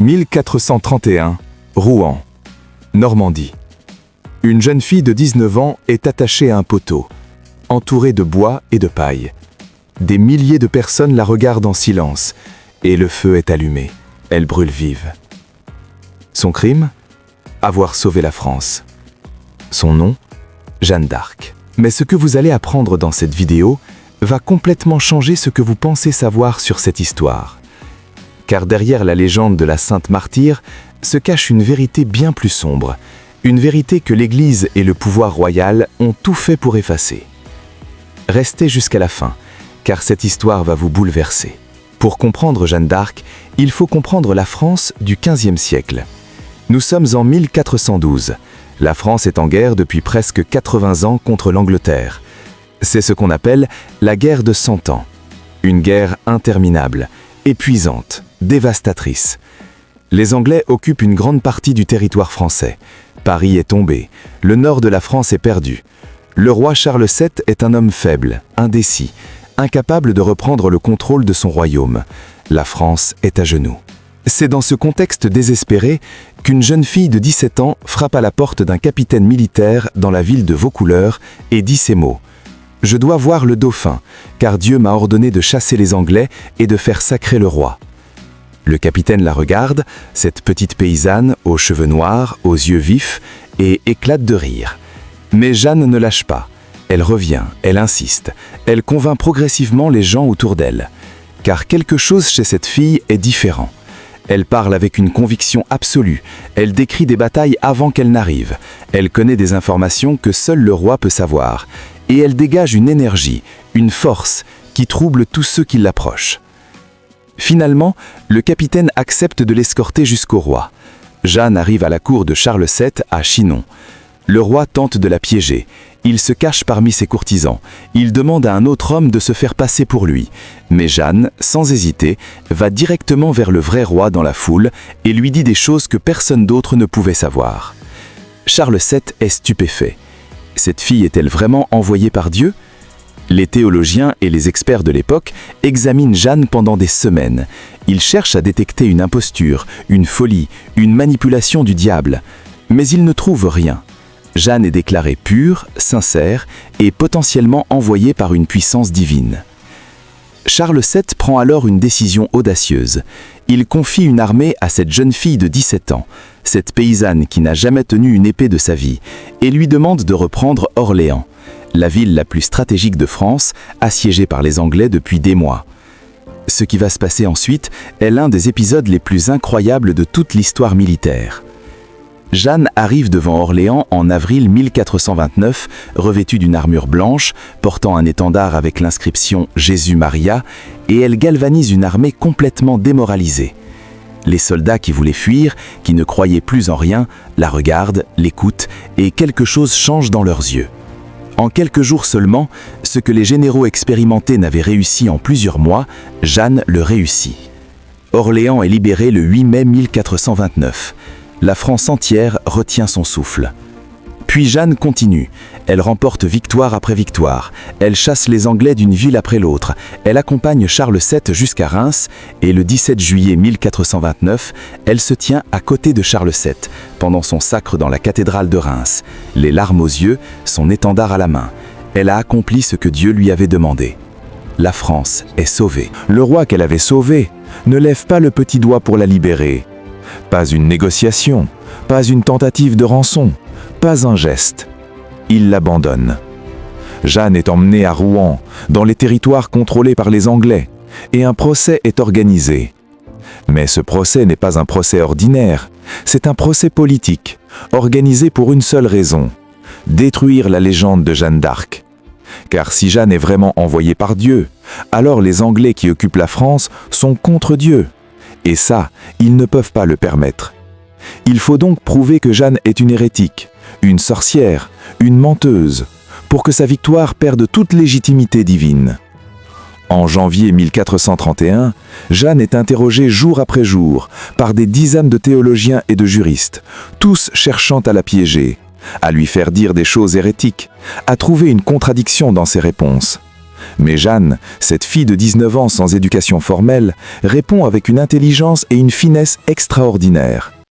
1431, Rouen, Normandie. Une jeune fille de 19 ans est attachée à un poteau, entourée de bois et de paille. Des milliers de personnes la regardent en silence, et le feu est allumé. Elle brûle vive. Son crime ? Avoir sauvé la France. Son nom ? Jeanne d'Arc. Mais ce que vous allez apprendre dans cette vidéo va complètement changer ce que vous pensez savoir sur cette histoire. Car derrière la légende de la Sainte Martyre se cache une vérité bien plus sombre, une vérité que l'Église et le pouvoir royal ont tout fait pour effacer. Restez jusqu'à la fin, car cette histoire va vous bouleverser. Pour comprendre Jeanne d'Arc, il faut comprendre la France du XVe siècle. Nous sommes en 1412. La France est en guerre depuis presque 80 ans contre l'Angleterre. C'est ce qu'on appelle la guerre de 100 ans. Une guerre interminable, épuisante, dévastatrice. Les Anglais occupent une grande partie du territoire français. Paris est tombé, le nord de la France est perdu. Le roi Charles VII est un homme faible, indécis, incapable de reprendre le contrôle de son royaume. La France est à genoux. C'est dans ce contexte désespéré qu'une jeune fille de 17 ans frappe à la porte d'un capitaine militaire dans la ville de Vaucouleurs et dit ces mots : « Je dois voir le dauphin, car Dieu m'a ordonné de chasser les Anglais et de faire sacrer le roi. » Le capitaine la regarde, cette petite paysanne aux cheveux noirs, aux yeux vifs, et éclate de rire. Mais Jeanne ne lâche pas. Elle revient, elle insiste, elle convainc progressivement les gens autour d'elle. Car quelque chose chez cette fille est différent. Elle parle avec une conviction absolue, elle décrit des batailles avant qu'elles n'arrivent, elle connaît des informations que seul le roi peut savoir, et elle dégage une énergie, une force, qui trouble tous ceux qui l'approchent. Finalement, le capitaine accepte de l'escorter jusqu'au roi. Jeanne arrive à la cour de Charles VII à Chinon. Le roi tente de la piéger. Il se cache parmi ses courtisans. Il demande à un autre homme de se faire passer pour lui. Mais Jeanne, sans hésiter, va directement vers le vrai roi dans la foule et lui dit des choses que personne d'autre ne pouvait savoir. Charles VII est stupéfait. Cette fille est-elle vraiment envoyée par Dieu ? Les théologiens et les experts de l'époque examinent Jeanne pendant des semaines. Ils cherchent à détecter une imposture, une folie, une manipulation du diable. Mais ils ne trouvent rien. Jeanne est déclarée pure, sincère et potentiellement envoyée par une puissance divine. Charles VII prend alors une décision audacieuse. Il confie une armée à cette jeune fille de 17 ans, cette paysanne qui n'a jamais tenu une épée de sa vie, et lui demande de reprendre Orléans, la ville la plus stratégique de France, assiégée par les Anglais depuis des mois. Ce qui va se passer ensuite est l'un des épisodes les plus incroyables de toute l'histoire militaire. Jeanne arrive devant Orléans en avril 1429, revêtue d'une armure blanche, portant un étendard avec l'inscription « Jésus-Maria », et elle galvanise une armée complètement démoralisée. Les soldats qui voulaient fuir, qui ne croyaient plus en rien, la regardent, l'écoutent, et quelque chose change dans leurs yeux. En quelques jours seulement, ce que les généraux expérimentés n'avaient réussi en plusieurs mois, Jeanne le réussit. Orléans est libéré le 8 mai 1429. La France entière retient son souffle. Puis Jeanne continue. Elle remporte victoire après victoire. Elle chasse les Anglais d'une ville après l'autre. Elle accompagne Charles VII jusqu'à Reims et le 17 juillet 1429, elle se tient à côté de Charles VII pendant son sacre dans la cathédrale de Reims, les larmes aux yeux, son étendard à la main. Elle a accompli ce que Dieu lui avait demandé. La France est sauvée. Le roi qu'elle avait sauvé ne lève pas le petit doigt pour la libérer. Pas une négociation, pas une tentative de rançon, pas un geste. Il l'abandonne. Jeanne est emmenée à Rouen, dans les territoires contrôlés par les Anglais, et un procès est organisé. Mais ce procès n'est pas un procès ordinaire, c'est un procès politique, organisé pour une seule raison : détruire la légende de Jeanne d'Arc. Car si Jeanne est vraiment envoyée par Dieu, alors les Anglais qui occupent la France sont contre Dieu. Et ça, ils ne peuvent pas le permettre. Il faut donc prouver que Jeanne est une hérétique, une sorcière, une menteuse, pour que sa victoire perde toute légitimité divine. En janvier 1431, Jeanne est interrogée jour après jour par des dizaines de théologiens et de juristes, tous cherchant à la piéger, à lui faire dire des choses hérétiques, à trouver une contradiction dans ses réponses. Mais Jeanne, cette fille de 19 ans sans éducation formelle, répond avec une intelligence et une finesse extraordinaires.